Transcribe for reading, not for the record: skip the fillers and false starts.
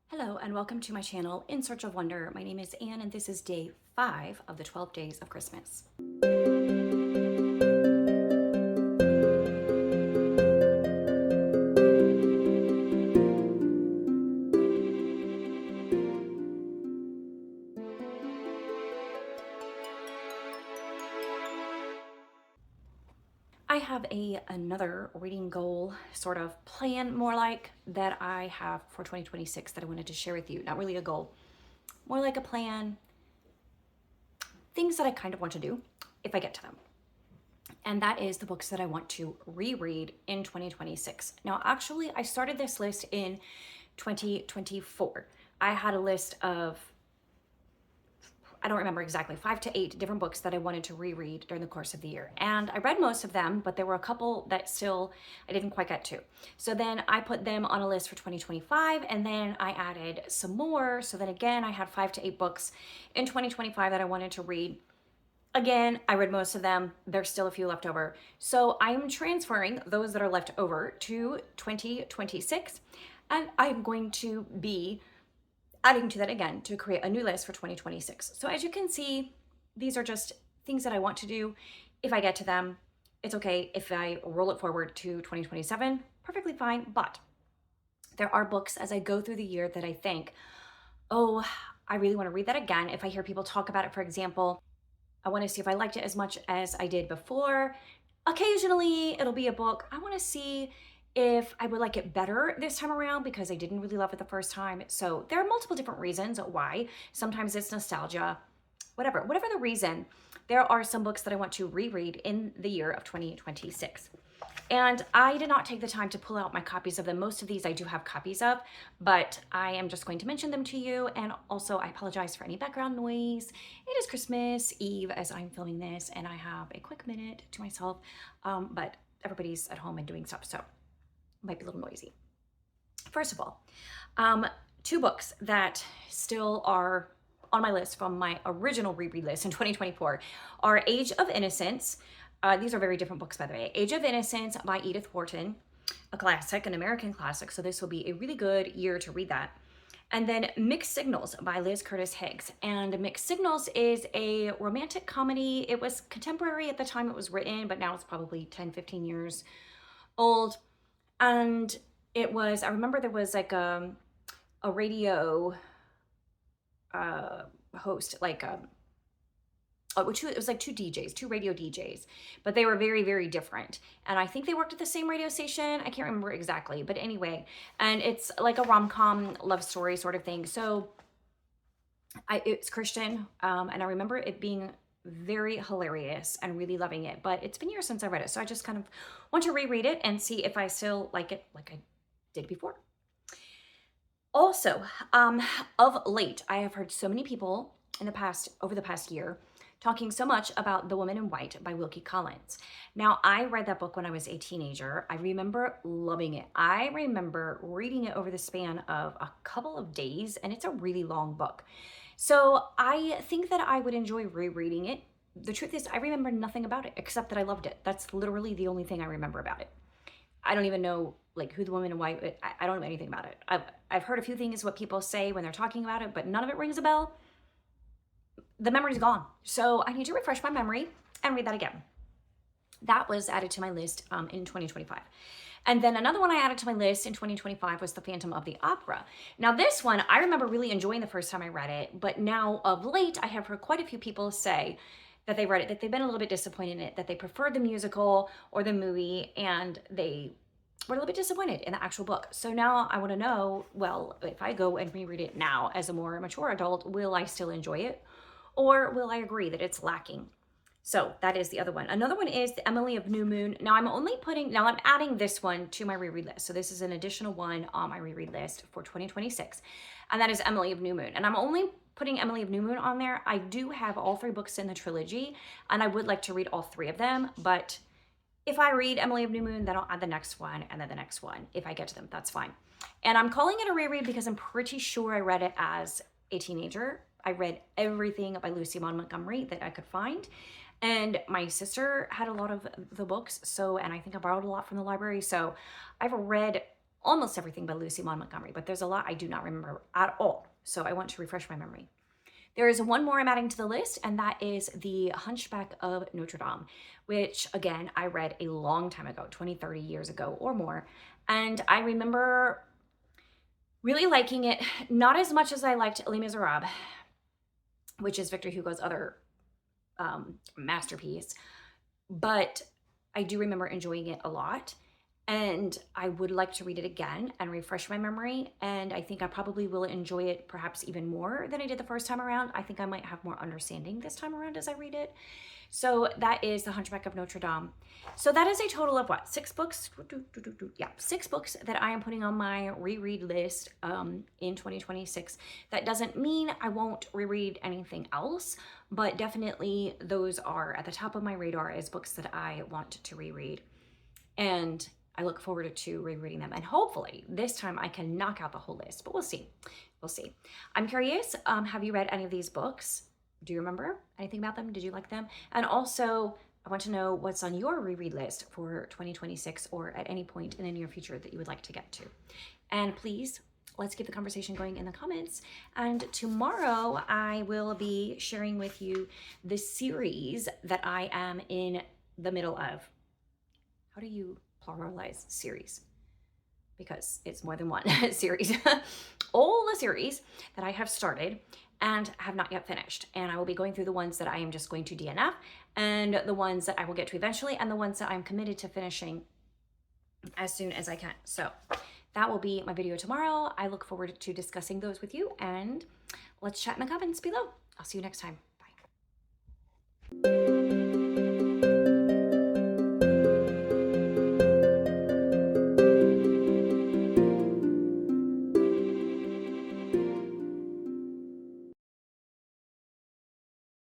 Hello and welcome to my channel, In Search of Wonder. My name is Anne and this is day 5 of the 12 days of Christmas. I have another reading goal sort of plan, more like, that I have for 2026 that I wanted to share with you. Not really a goal, more like a plan, things that I kind of want to do if I get to them. And that is the books that I want to reread in 2026. Now, actually, I started this list in 2024. I had a list of, I don't remember exactly, 5 to 8 different books that I wanted to reread during the course of the year. And I read most of them, but there were a couple that still I didn't quite get to. So then I put them on a list for 2025, and then I added some more. So then again, I had 5 to 8 books in 2025 that I wanted to read. Again, I read most of them. There's still a few left over. So I'm transferring those that are left over to 2026, and I'm going to be adding to that again to create a new list for 2026. So as you can see, these are just things that I want to do. If I get to them, it's okay. If I roll it forward to 2027, perfectly fine. But there are books as I go through the year that I think, oh, I really want to read that again. If I hear people talk about it, for example, I want to see if I liked it as much as I did before. Occasionally, it'll be a book I want to see if I would like it better this time around because I didn't really love it the first time. So there are multiple different reasons why. Sometimes it's nostalgia, whatever the reason. There are some books that I want to reread in the year of 2026. And I did not take the time to pull out my copies of them. Most of these I do have copies of, but I am just going to mention them to you. And also I apologize for any background noise. It is Christmas Eve as I'm filming this, and I have a quick minute to myself, but everybody's at home and doing stuff, so it might be a little noisy. First of all, 2 books that still are on my list from my original reread list in 2024 are Age of Innocence. These are very different books, by the way. Age of Innocence by Edith Wharton, a classic, an American classic, so this will be a really good year to read that. And then Mixed Signals by Liz Curtis Higgs. And Mixed Signals is a romantic comedy. It was contemporary at the time it was written, but now it's probably 10, 15 years old. And it was, I remember there was like a radio host, like it was like 2 DJs, 2 radio DJs, but they were very, very different. And I think they worked at the same radio station. I can't remember exactly, but anyway, and it's like a rom-com love story sort of thing. So it's Christian, and I remember it being very hilarious and really loving it, but it's been years since I read it. So I just kind of want to reread it and see if I still like it like I did before. Also, of late, I have heard so many people over the past year, talking so much about The Woman in White by Wilkie Collins. Now, I read that book when I was a teenager. I remember loving it. I remember reading it over the span of a couple of days, and it's a really long book. So I think that I would enjoy rereading it. The truth is, I remember nothing about it except that I loved it. That's literally the only thing I remember about it. I don't even know like who the woman in white, I don't know anything about it. I've heard a few things what people say when they're talking about it, but none of it rings a bell. The memory's gone. So I need to refresh my memory and read that again. That was added to my list in 2025. And then another one I added to my list in 2025 was The Phantom of the Opera. Now this one, I remember really enjoying the first time I read it, but now of late, I have heard quite a few people say that they read it, that they've been a little bit disappointed in it, that they preferred the musical or the movie, and they were a little bit disappointed in the actual book. So now I want to know, well, if I go and reread it now as a more mature adult, will I still enjoy it? Or will I agree that it's lacking? So that is the other one. Another one is The Emily of New Moon. Now I'm adding this one to my reread list. So this is an additional one on my reread list for 2026. And that is Emily of New Moon. And I'm only putting Emily of New Moon on there. I do have all 3 books in the trilogy, and I would like to read all 3 of them. But if I read Emily of New Moon, then I'll add the next one and then the next one. If I get to them, that's fine. And I'm calling it a reread because I'm pretty sure I read it as a teenager. I read everything by Lucy Maud Montgomery that I could find. And my sister had a lot of the books, and I think I borrowed a lot from the library. So I've read almost everything by Lucy Maud Montgomery, but there's a lot I do not remember at all. So I want to refresh my memory. There is one more I'm adding to the list, and that is The Hunchback of Notre Dame, which again, I read a long time ago, 20, 30 years ago or more. And I remember really liking it, not as much as I liked Les Miserables, which is Victor Hugo's other masterpiece, but I do remember enjoying it a lot. And I would like to read it again and refresh my memory. And I think I probably will enjoy it perhaps even more than I did the first time around. I think I might have more understanding this time around as I read it. So that is The Hunchback of Notre Dame. So that is a total of what? 6 books? Yeah, 6 books that I am putting on my reread list in 2026. That doesn't mean I won't reread anything else, but definitely those are at the top of my radar as books that I want to reread. And I look forward to rereading them. And hopefully this time I can knock out the whole list, but we'll see. We'll see. I'm curious, have you read any of these books? Do you remember anything about them? Did you like them? And also, I want to know what's on your reread list for 2026 or at any point in the near future that you would like to get to. And please, let's keep the conversation going in the comments. And tomorrow I will be sharing with you the series that I am in the middle of. How do you pluralize series? Because it's more than one series. All the series that I have started and have not yet finished. And I will be going through the ones that I am just going to DNF, and the ones that I will get to eventually, and the ones that I'm committed to finishing as soon as I can. So that will be my video tomorrow. I look forward to discussing those with you, and let's chat in the comments below. I'll see you next time.